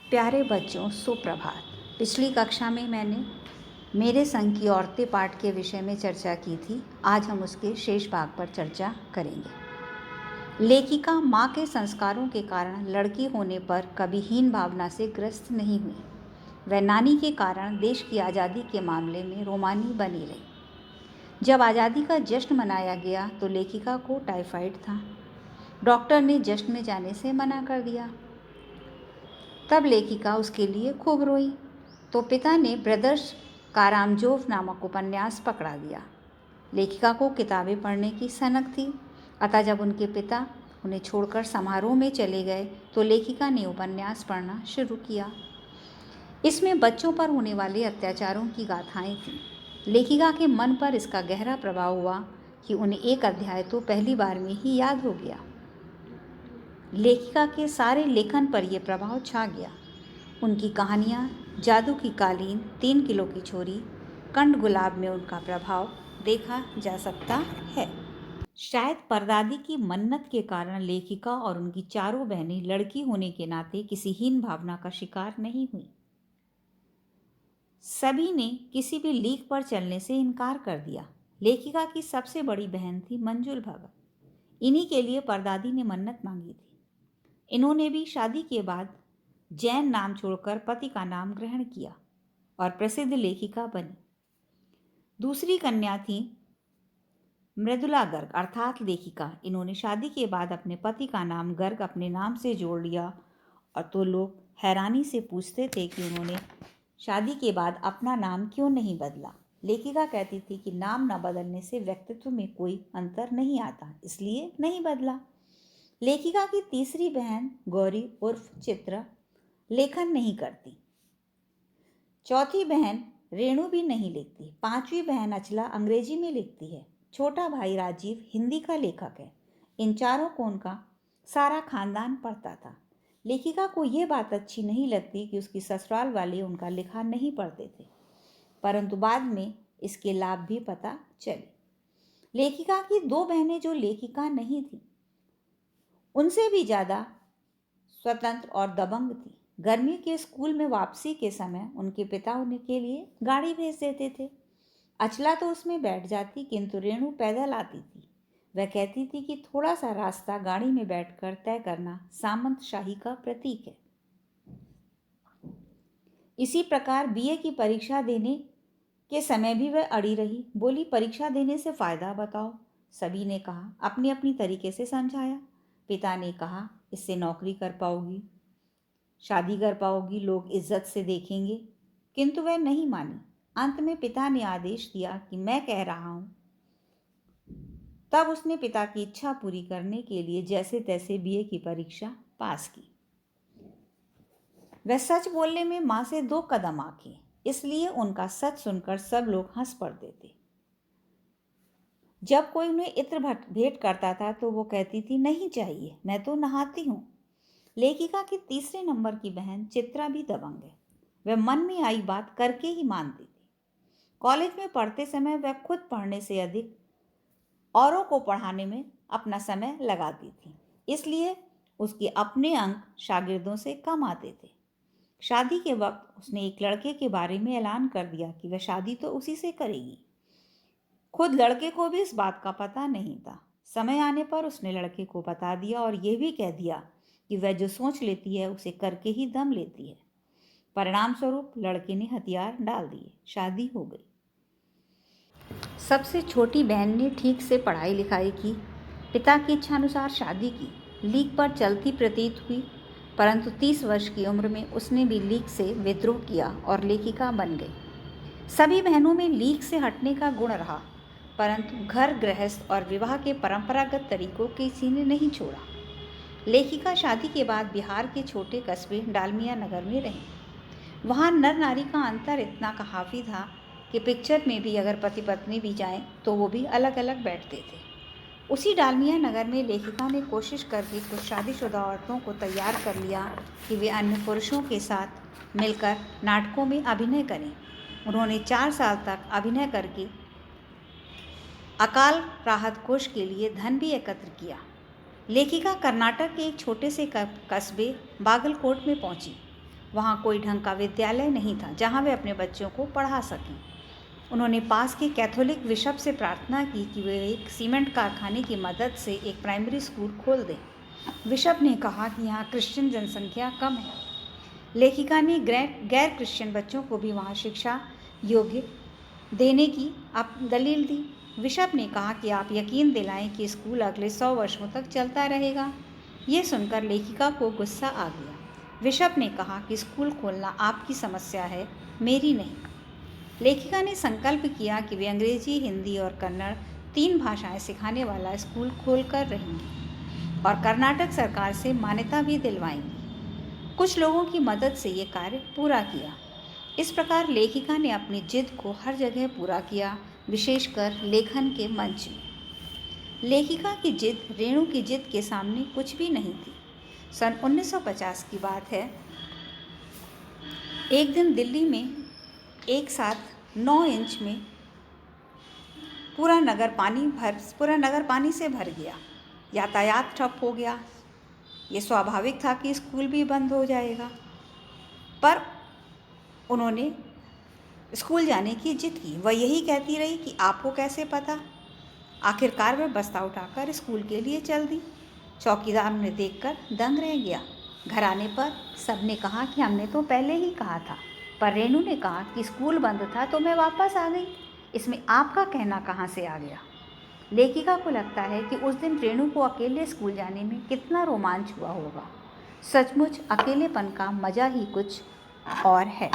प्यारे बच्चों, सुप्रभात। पिछली कक्षा में मैंने मेरे संग की औरतें पाठ के विषय में चर्चा की थी। आज हम उसके शेष भाग पर चर्चा करेंगे। लेखिका माँ के संस्कारों के कारण लड़की होने पर कभी हीन भावना से ग्रस्त नहीं हुई। वह नानी के कारण देश की आज़ादी के मामले में रोमानी बनी रही। जब आज़ादी का जश्न मनाया गया तो लेखिका को टाइफाइड था। डॉक्टर ने जश्न में जाने से मना कर दिया। तब लेखिका उसके लिए खूब रोई तो पिता ने ब्रदर्स कारामजोव नामक उपन्यास पकड़ा दिया। लेखिका को किताबें पढ़ने की सनक थी, अतः जब उनके पिता उन्हें छोड़कर समारोह में चले गए तो लेखिका ने उपन्यास पढ़ना शुरू किया। इसमें बच्चों पर होने वाले अत्याचारों की गाथाएं थीं। लेखिका के मन पर इसका गहरा प्रभाव हुआ कि उन्हें एक अध्याय तो पहली बार में ही याद हो गया। लेखिका के सारे लेखन पर यह प्रभाव छा गया। उनकी कहानियाँ जादू की कालीन, 3 किलो की छोरी, कंद गुलाब में उनका प्रभाव देखा जा सकता है। शायद परदादी की मन्नत के कारण लेखिका और उनकी चारों बहनें लड़की होने के नाते किसी हीन भावना का शिकार नहीं हुई। सभी ने किसी भी लीक पर चलने से इनकार कर दिया। लेखिका की सबसे बड़ी बहन थी मंजुल भगत। इन्हीं के लिए परदादी ने मन्नत मांगी थी। इन्होंने भी शादी के बाद जैन नाम छोड़कर पति का नाम ग्रहण किया और प्रसिद्ध लेखिका बनी। दूसरी कन्या थी मृदुला गर्ग अर्थात लेखिका। इन्होंने शादी के बाद अपने पति का नाम गर्ग अपने नाम से जोड़ लिया और तो लोग हैरानी से पूछते थे कि उन्होंने शादी के बाद अपना नाम क्यों नहीं बदला। लेखिका कहती थी कि नाम न बदलने से व्यक्तित्व में कोई अंतर नहीं आता, इसलिए नहीं बदला। लेखिका की तीसरी बहन गौरी उर्फ चित्रा लेखन नहीं करती। चौथी बहन रेणु भी नहीं लिखती। पांचवी बहन अचला अंग्रेजी में लिखती है। छोटा भाई राजीव हिंदी का लेखक है। इन चारों को उनका सारा खानदान पढ़ता था। लेखिका को यह बात अच्छी नहीं लगती कि उसकी ससुराल वाले उनका लिखा नहीं पढ़ते थे, परंतु बाद में इसके लाभ भी पता चले। लेखिका की 2 बहनें जो लेखिका नहीं थी, उनसे भी ज़्यादा स्वतंत्र और दबंग थी। गर्मी के स्कूल में वापसी के समय उनके पिता उनके लिए गाड़ी भेज देते थे। अचला तो उसमें बैठ जाती, किंतु रेणु पैदल आती थी। वह कहती थी कि थोड़ा सा रास्ता गाड़ी में बैठकर तय करना सामंत शाही का प्रतीक है। इसी प्रकार बीए की परीक्षा देने के समय भी वह अड़ी रही। बोली, परीक्षा देने से फायदा बताओ। सभी ने कहा, अपनी अपनी तरीके से समझाया। पिता ने कहा, इससे नौकरी कर पाओगी, शादी कर पाओगी, लोग इज्जत से देखेंगे, किंतु वह नहीं मानी। अंत में पिता ने आदेश दिया कि मैं कह रहा हूं। तब उसने पिता की इच्छा पूरी करने के लिए जैसे तैसे बीए की परीक्षा पास की। वह सच बोलने में मां से 2 कदम आगे, इसलिए उनका सच सुनकर सब लोग हंस पड़ते थे। जब कोई उन्हें इत्र भेंट करता था तो वो कहती थी, नहीं चाहिए, मैं तो नहाती हूँ। लेखिका की तीसरे नंबर की बहन चित्रा भी दबंग है। वह मन में आई बात करके ही मानती थी। कॉलेज में पढ़ते समय वह खुद पढ़ने से अधिक औरों को पढ़ाने में अपना समय लगाती थी, इसलिए उसके अपने अंक शागिर्दों से कम आते थे। शादी के वक्त उसने एक लड़के के बारे में ऐलान कर दिया कि वह शादी तो उसी से करेगी। खुद लड़के को भी इस बात का पता नहीं था। समय आने पर उसने लड़के को बता दिया और यह भी कह दिया कि वह जो सोच लेती है उसे करके ही दम लेती है। परिणाम स्वरूप लड़के ने हथियार डाल दिए, शादी हो गई। सबसे छोटी बहन ने ठीक से पढ़ाई लिखाई की, पिता की इच्छानुसार शादी की, लीक पर चलती प्रतीत हुई, परंतु 30 वर्ष की उम्र में उसने भी लीक से विद्रोह किया और लेखिका बन गई। सभी बहनों में लीक से हटने का गुण रहा, परंतु घर गृहस्थ और विवाह के परंपरागत तरीकों किसी ने नहीं छोड़ा। लेखिका शादी के बाद बिहार के छोटे कस्बे डालमिया नगर में रही। वहाँ नर नारी का अंतर इतना काफ़ी था कि पिक्चर में भी अगर पति पत्नी भी जाएं तो वो भी अलग अलग बैठते थे। उसी डालमिया नगर में लेखिका ने कोशिश करके कुछ शादीशुदा औरतों को तैयार कर लिया कि वे अन्य पुरुषों के साथ मिलकर नाटकों में अभिनय करें। उन्होंने 4 साल तक अभिनय करके अकाल राहत कोष के लिए धन भी एकत्र किया। लेखिका कर्नाटक के एक छोटे से कस्बे बागलकोट में पहुंची। वहाँ कोई ढंग का विद्यालय नहीं था जहाँ वे अपने बच्चों को पढ़ा सकें। उन्होंने पास के कैथोलिक बिशप से प्रार्थना की कि वे एक सीमेंट कारखाने की मदद से एक प्राइमरी स्कूल खोल दें। बिशप ने कहा कि यहाँ क्रिश्चियन जनसंख्या कम है। लेखिका ने गैर क्रिश्चियन बच्चों को भी वहाँ शिक्षा योग्य देने की दलील दी। बिशप ने कहा कि आप यकीन दिलाएं कि स्कूल अगले 100 वर्षों तक चलता रहेगा। ये सुनकर लेखिका को गुस्सा आ गया। बिशप ने कहा कि स्कूल खोलना आपकी समस्या है, मेरी नहीं। लेखिका ने संकल्प किया कि वे अंग्रेजी, हिंदी और कन्नड़ 3 भाषाएं सिखाने वाला स्कूल खोलकर रहेंगी और कर्नाटक सरकार से मान्यता भी दिलवाएंगी। कुछ लोगों की मदद से ये कार्य पूरा किया। इस प्रकार लेखिका ने अपनी जिद को हर जगह पूरा किया, विशेषकर लेखन के मंच में। लेखिका की जिद रेणु की जिद के सामने कुछ भी नहीं थी। सन 1950 की बात है। एक दिन दिल्ली में एक साथ 9 इंच में पूरा नगर पानी से भर गया। यातायात ठप हो गया। ये स्वाभाविक था कि स्कूल भी बंद हो जाएगा, पर उन्होंने स्कूल जाने की जिद की। वह यही कहती रही कि आपको कैसे पता। आखिरकार वह बस्ता उठाकर स्कूल के लिए चल दी। चौकीदार उन्हें देखकर दंग रह गया। घर आने पर सबने कहा कि हमने तो पहले ही कहा था, पर रेणु ने कहा कि स्कूल बंद था तो मैं वापस आ गई। इसमें आपका कहना कहाँ से आ गया? लेखिका को लगता है कि उस दिन रेणु को अकेले स्कूल जाने में कितना रोमांच हुआ होगा। सचमुच अकेलेपन का मज़ा ही कुछ और है।